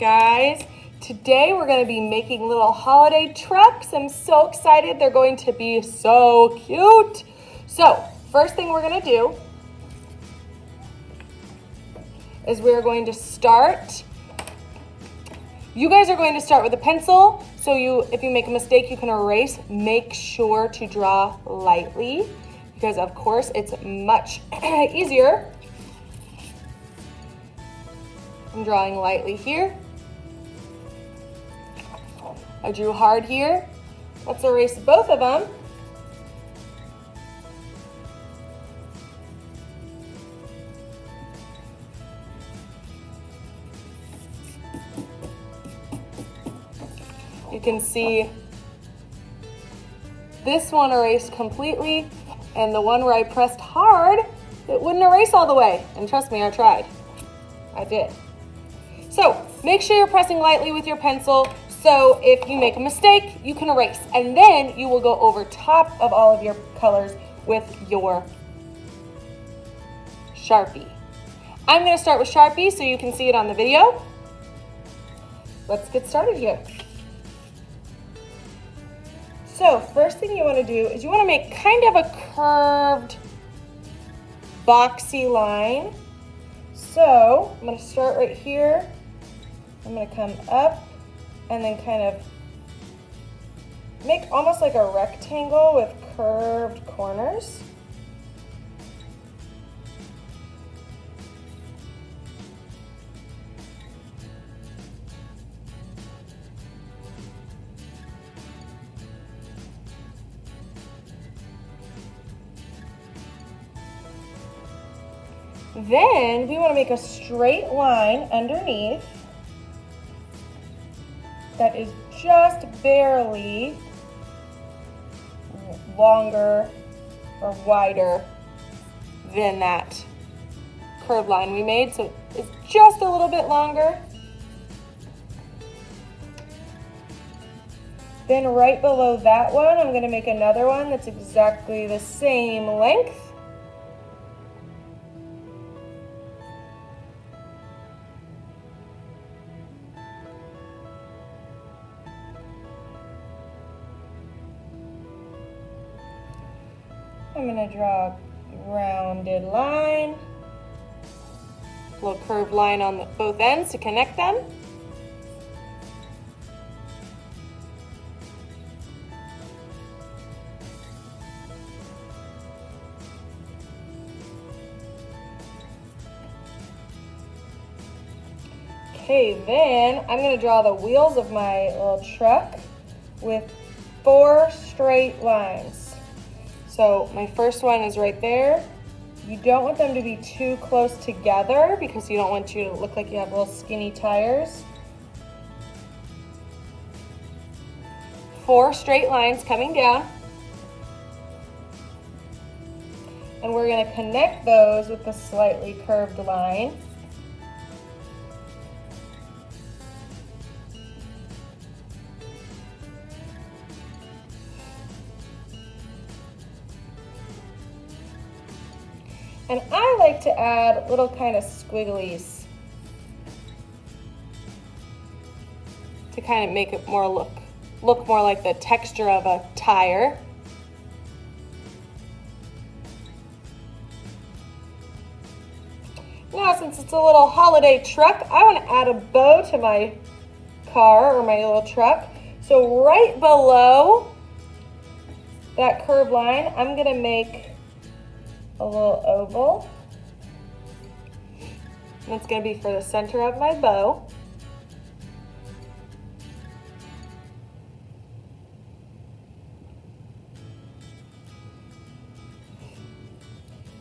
guys. Today we're going to be making little holiday trucks. I'm so excited. They're going to be so cute. So first thing we're going to do is we're going to start. You guys are going to start with a pencil. So if you make a mistake, you can erase. Make sure to draw lightly because of course it's much easier. I'm drawing lightly here. I drew hard here. Let's erase both of them. You can see this one erased completely, and the one where I pressed hard, it wouldn't erase all the way. And trust me, I tried. I did. So make sure you're pressing lightly with your pencil. So if you make a mistake, you can erase. And then you will go over top of all of your colors with your Sharpie. I'm going to start with Sharpie so you can see it on the video. Let's get started here. So first thing you want to do is you want to make kind of a curved, boxy line. So I'm going to start right here. I'm going to come up and then kind of make almost like a rectangle with curved corners. Then we want to make a straight line underneath that is just barely longer or wider than that curved line we made. So it's just a little bit longer. Then right below that one, I'm going to make another one that's exactly the same length. I'm going to draw a rounded line, a little curved line on both ends to connect them. Okay, then I'm going to draw the wheels of my little truck with 4 straight lines. So my first one is right there. You don't want them to be too close together because you don't want you to look like you have little skinny tires. 4 straight lines coming down. And we're going to connect those with a slightly curved line. And I like to add little kind of squigglies to kind of make it more look more like the texture of a tire. Now, since it's a little holiday truck, I want to add a bow to my car or my little truck. So right below that curved line, I'm going to make a little oval. And it's going to be for the center of my bow.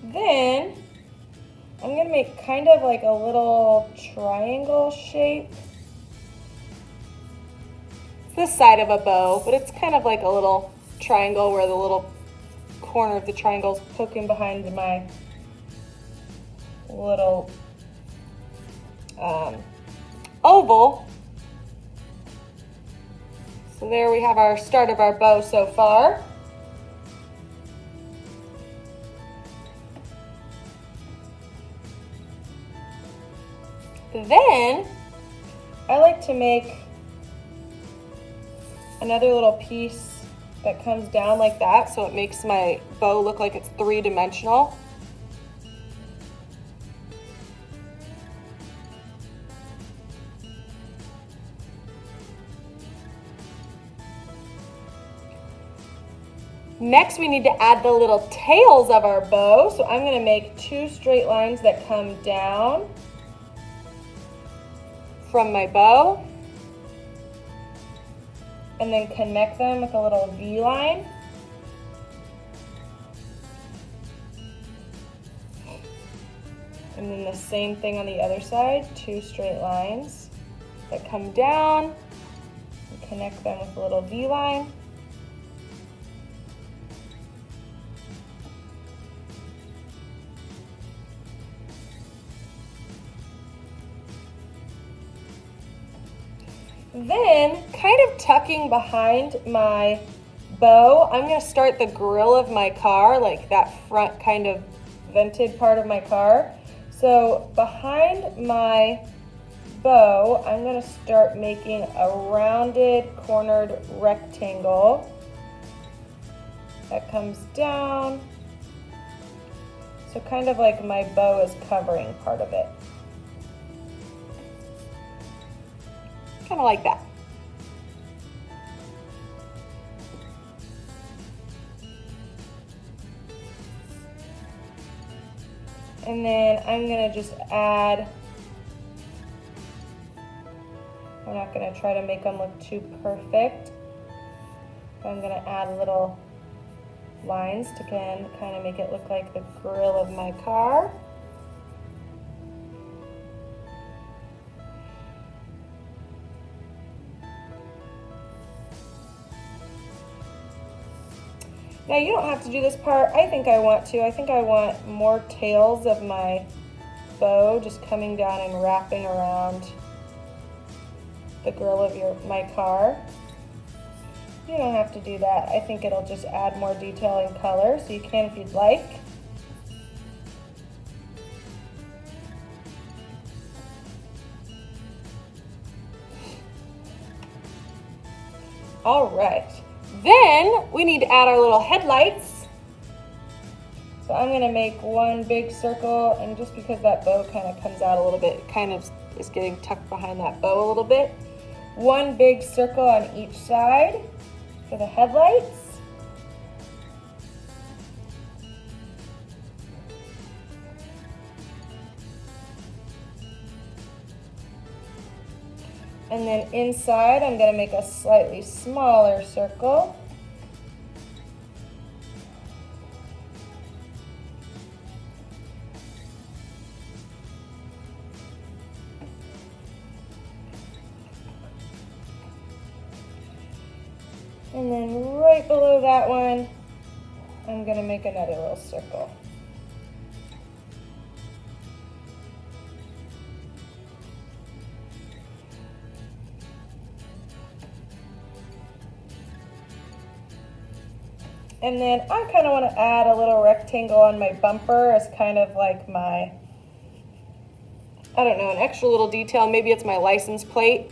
Then I'm going to make kind of like a little triangle shape. It's the side of a bow, but it's kind of like a little triangle where the little corner of the triangle is poking behind my little oval. So there we have our start of our bow so far. Then I like to make another little piece that comes down like that, so it makes my bow look like it's three-dimensional. Next, we need to add the little tails of our bow. So I'm going to make 2 straight lines that come down from my bow and then connect them with a little V line. And then the same thing on the other side, 2 straight lines that come down and connect them with a little V line. Then, kind of tucking behind my bow, I'm going to start the grill of my car, like that front kind of vented part of my car. So behind my bow, I'm going to start making a rounded cornered rectangle that comes down. So kind of like my bow is covering part of it. Kind of like that. And then I'm going to just add, I'm not going to try to make them look too perfect, but I'm going to add little lines to kind of make it look like the grill of my car. Now you don't have to do this part. I think I want to. I think I want more tails of my bow just coming down and wrapping around the grill of my car. You don't have to do that. I think it'll just add more detail and color, so you can if you'd like. All right. Then we need to add our little headlights. So I'm going to make one big circle, and just because that bow kind of comes out a little bit, it kind of is getting tucked behind that bow a little bit. One big circle on each side for the headlights. And then inside, I'm going to make a slightly smaller circle. And then right below that one, I'm going to make another little circle. And then I kind of want to add a little rectangle on my bumper as kind of like my, I don't know, an extra little detail. Maybe it's my license plate.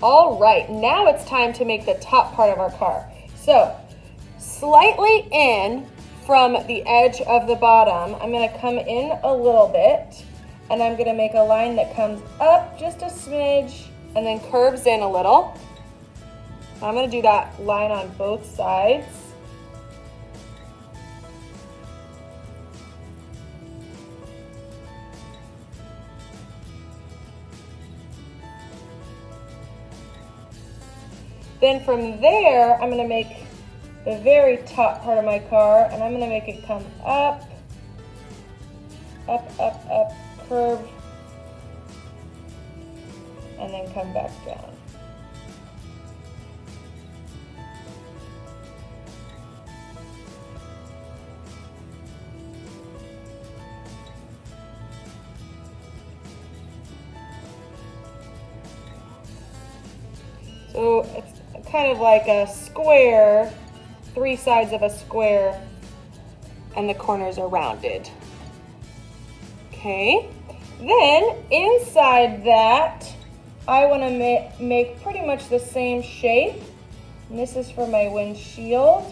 All right, now it's time to make the top part of our car. So, slightly in from the edge of the bottom, I'm going to come in a little bit, and I'm going to make a line that comes up just a smidge and then curves in a little. I'm going to do that line on both sides. Then from there, I'm going to make the very top part of my car, and I'm going to make it come up, up, up, up, curve, and then come back down. So it's kind of like a square, 3 sides of a square, and the corners are rounded. Okay, then inside that, I want to make pretty much the same shape. And this is for my windshield.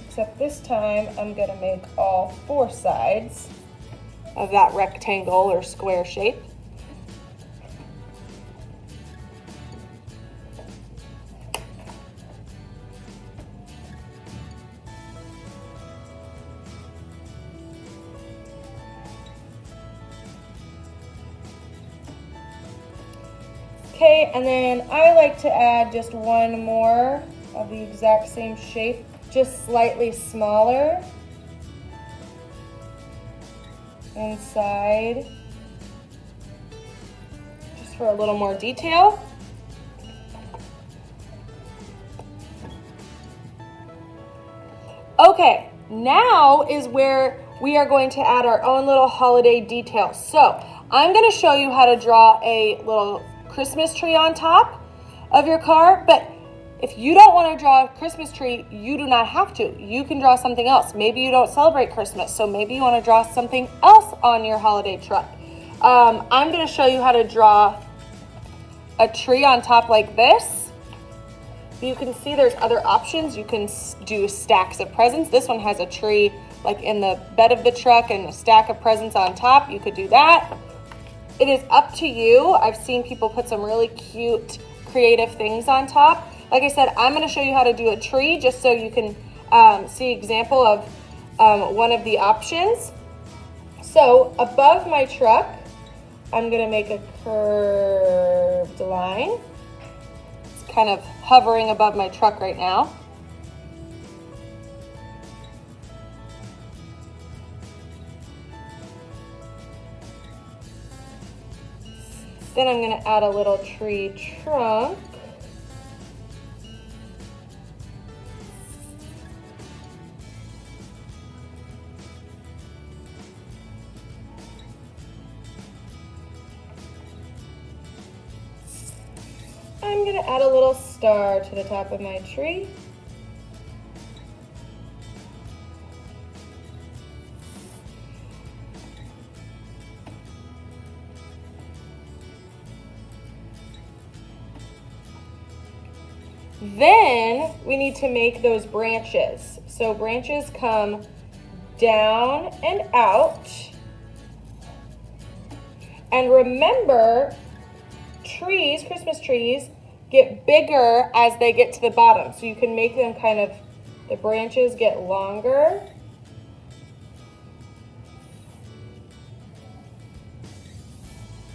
Except this time, I'm going to make all 4 sides of that rectangle or square shape. Okay, and then I like to add just one more of the exact same shape, just slightly smaller inside, just for a little more detail. Okay, now is where we are going to add our own little holiday details. So I'm going to show you how to draw a little Christmas tree on top of your car, but if you don't want to draw a Christmas tree, you do not have to. You can draw something else. Maybe you don't celebrate Christmas, so maybe you want to draw something else on your holiday truck. I'm going to show you how to draw a tree on top like this. You can see there's other options. You can do stacks of presents. This one has a tree like in the bed of the truck and a stack of presents on top. You could do that. It is up to you. I've seen people put some really cute, creative things on top. Like I said, I'm going to show you how to do a tree just so you can see an example of one of the options. So above my truck, I'm going to make a curved line. It's kind of hovering above my truck right now. Then I'm going to add a little tree trunk. I'm going to add a little star to the top of my tree. Then we need to make those branches. So branches come down and out. And remember, trees, Christmas trees, get bigger as they get to the bottom. So you can make them kind of, the branches get longer.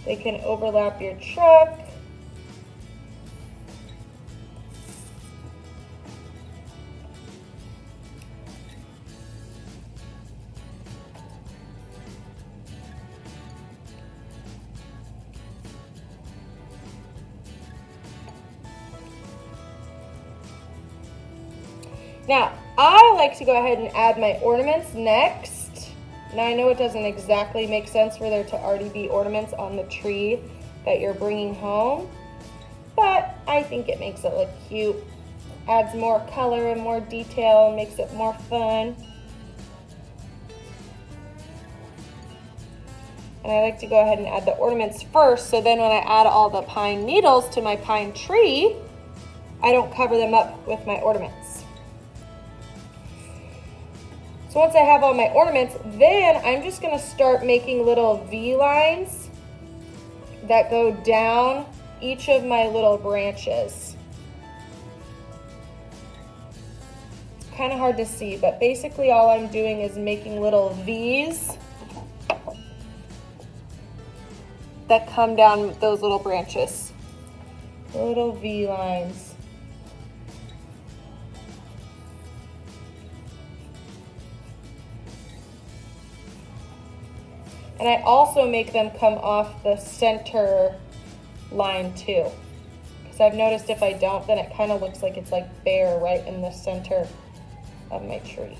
They can overlap your truck. Now, I like to go ahead and add my ornaments next. Now, I know it doesn't exactly make sense for there to already be ornaments on the tree that you're bringing home, but I think it makes it look cute, adds more color and more detail, makes it more fun. And I like to go ahead and add the ornaments first, so then when I add all the pine needles to my pine tree, I don't cover them up with my ornaments. So once I have all my ornaments, then I'm just going to start making little V lines that go down each of my little branches. It's kind of hard to see, but basically all I'm doing is making little V's that come down those little branches. Little V lines. And I also make them come off the center line too. Because I've noticed if I don't, then it kind of looks like it's like bare right in the center of my tree.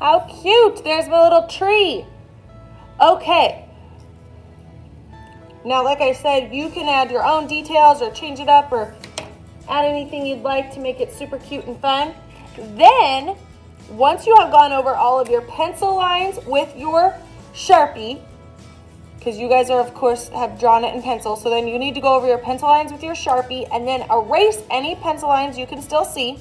How cute! There's my little tree. Okay. Now, like I said, you can add your own details or change it up or add anything you'd like to make it super cute and fun. Then, once you have gone over all of your pencil lines with your Sharpie, because you guys are, of course, have drawn it in pencil, so then you need to go over your pencil lines with your Sharpie and then erase any pencil lines you can still see.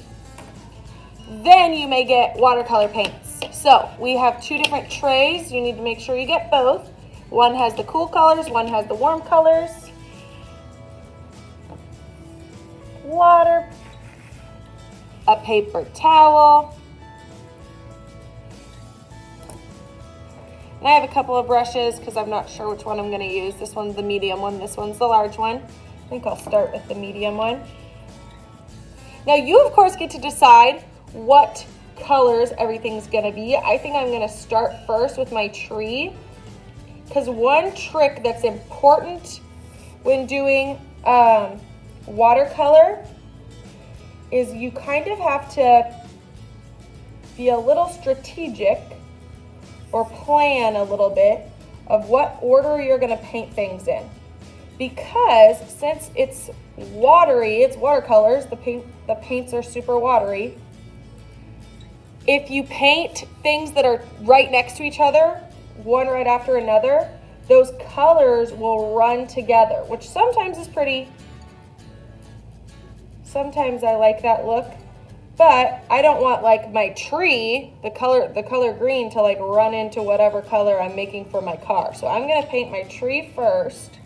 Then you may get watercolor paints. So we have two different trays. You need to make sure you get both. One has the cool colors, one has the warm colors. Water, a paper towel. And I have a couple of brushes because I'm not sure which one I'm going to use. This one's the medium one, this one's the large one. I think I'll start with the medium one. Now you, of course, get to decide what colors everything's going to be. I think I'm going to start first with my tree, because one trick that's important when doing watercolor is you kind of have to be a little strategic or plan a little bit of what order you're going to paint things in. Because since it's watery, it's watercolors, the paints are super watery. If you paint things that are right next to each other, one right after another, those colors will run together, which sometimes is pretty. Sometimes I like that look, but I don't want like my tree, the color green, to like run into whatever color I'm making for my car. So I'm gonna paint my tree first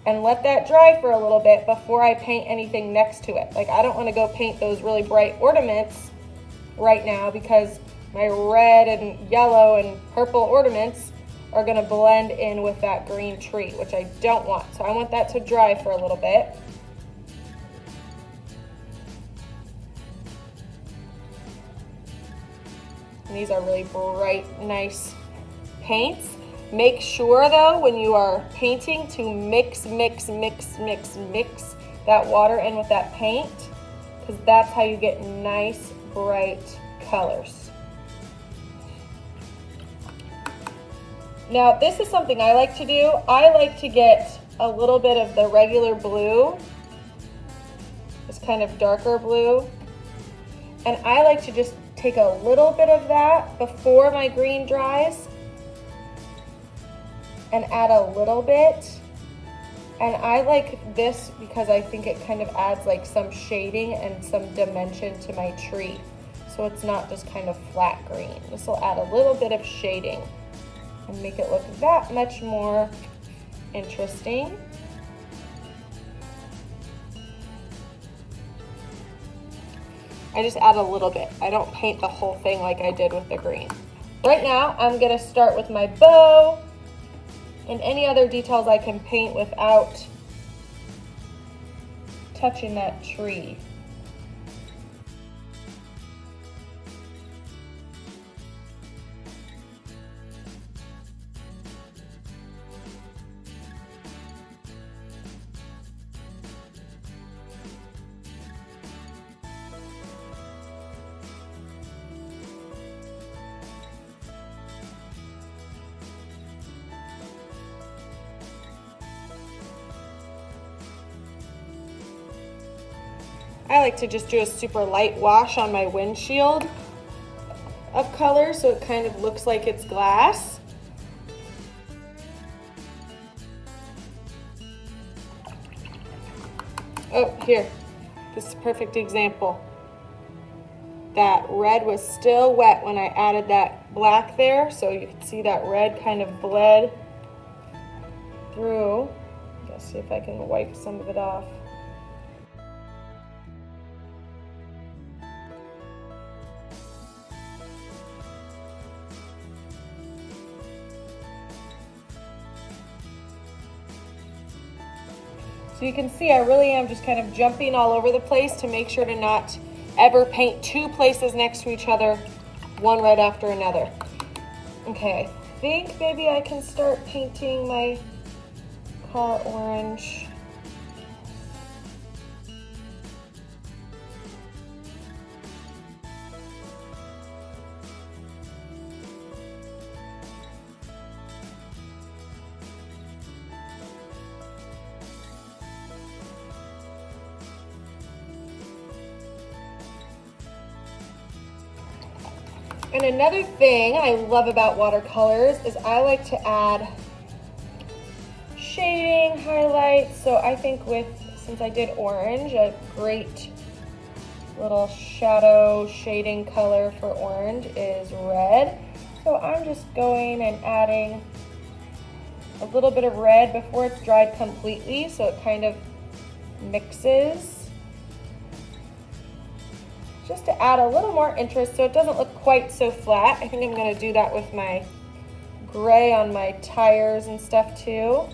and let that dry for a little bit before I paint anything next to it. Like I don't want to go paint those really bright ornaments right now because my red and yellow and purple ornaments are going to blend in with that green tree, which I don't want. So I want that to dry for a little bit. And these are really bright, nice paints. Make sure though, when you are painting, to mix that water in with that paint, because that's how you get nice, bright colors. Now, this is something I like to do. I like to get a little bit of the regular blue, this kind of darker blue, and I like to just take a little bit of that before my green dries and add a little bit. And I like this because I think it kind of adds like some shading and some dimension to my tree. So it's not just kind of flat green. This will add a little bit of shading and make it look that much more interesting. I just add a little bit. I don't paint the whole thing like I did with the green. Right now, I'm gonna start with my bow and any other details I can paint without touching that tree. I like to just do a super light wash on my windshield of color so it kind of looks like it's glass. Oh, here, this is a perfect example. That red was still wet when I added that black there, so you can see that red kind of bled through. Let's see if I can wipe some of it off. So you can see I really am just kind of jumping all over the place to make sure to not ever paint two places next to each other, one right after another. Okay, I think maybe I can start painting my car orange. And another thing I love about watercolors is I like to add shading, highlights. So I think since I did orange, a great little shadow shading color for orange is red. So I'm just going and adding a little bit of red before it's dried completely, so it kind of mixes. Just to add a little more interest so it doesn't look quite so flat. I think I'm gonna do that with my gray on my tires and stuff too.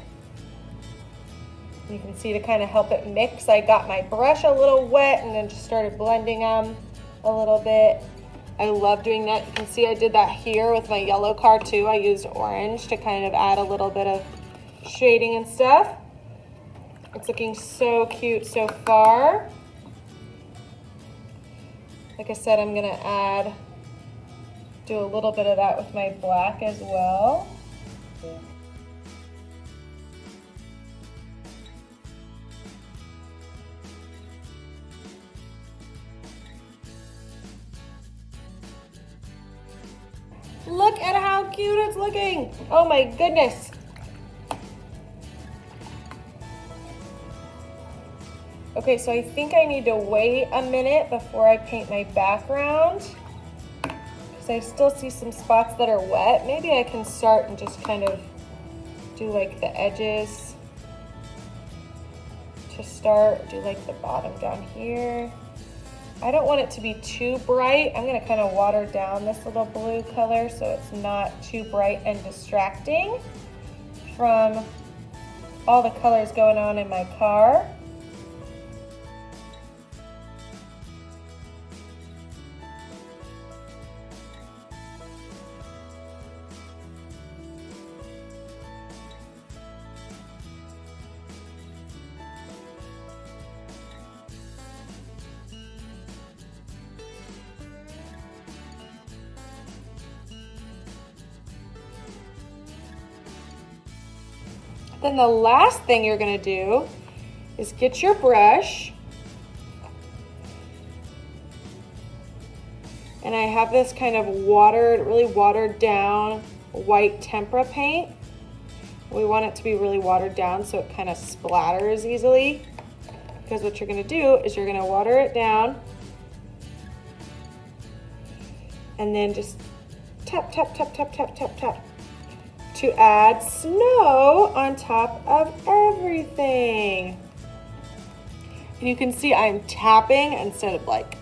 You can see to kind of help it mix, I got my brush a little wet and then just started blending them a little bit. I love doing that. You can see I did that here with my yellow car too. I used orange to kind of add a little bit of shading and stuff. It's looking so cute so far. Like I said, I'm gonna do a little bit of that with my black as well. Look at how cute it's looking. Oh my goodness. Okay, so I think I need to wait a minute before I paint my background because I still see some spots that are wet. Maybe I can start and just kind of do like the edges to start, do like the bottom down here. I don't want it to be too bright. I'm gonna kind of water down this little blue color so it's not too bright and distracting from all the colors going on in my car. Then the last thing you're gonna do is get your brush. And I have this kind of really watered down white tempera paint. We want it to be really watered down so it kind of splatters easily. Because what you're gonna do is you're gonna water it down and then just tap, tap, tap, tap, tap, tap, tap, to add snow on top of everything. And you can see I'm tapping instead of like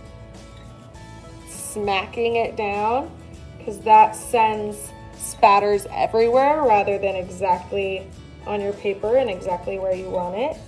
smacking it down because that sends spatters everywhere rather than exactly on your paper and exactly where you want it.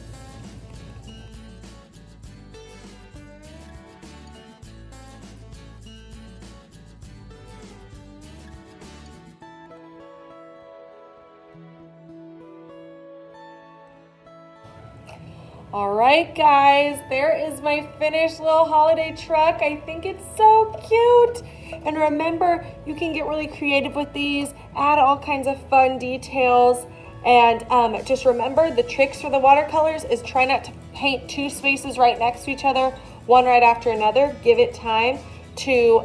All right, guys, there is my finished little holiday truck. I think it's so cute. And remember, you can get really creative with these, add all kinds of fun details. And just remember, the tricks for the watercolors is try not to paint two spaces right next to each other, one right after another. Give it time to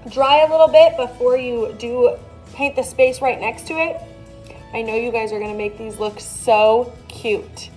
dry a little bit before you do paint the space right next to it. I know you guys are gonna make these look so cute.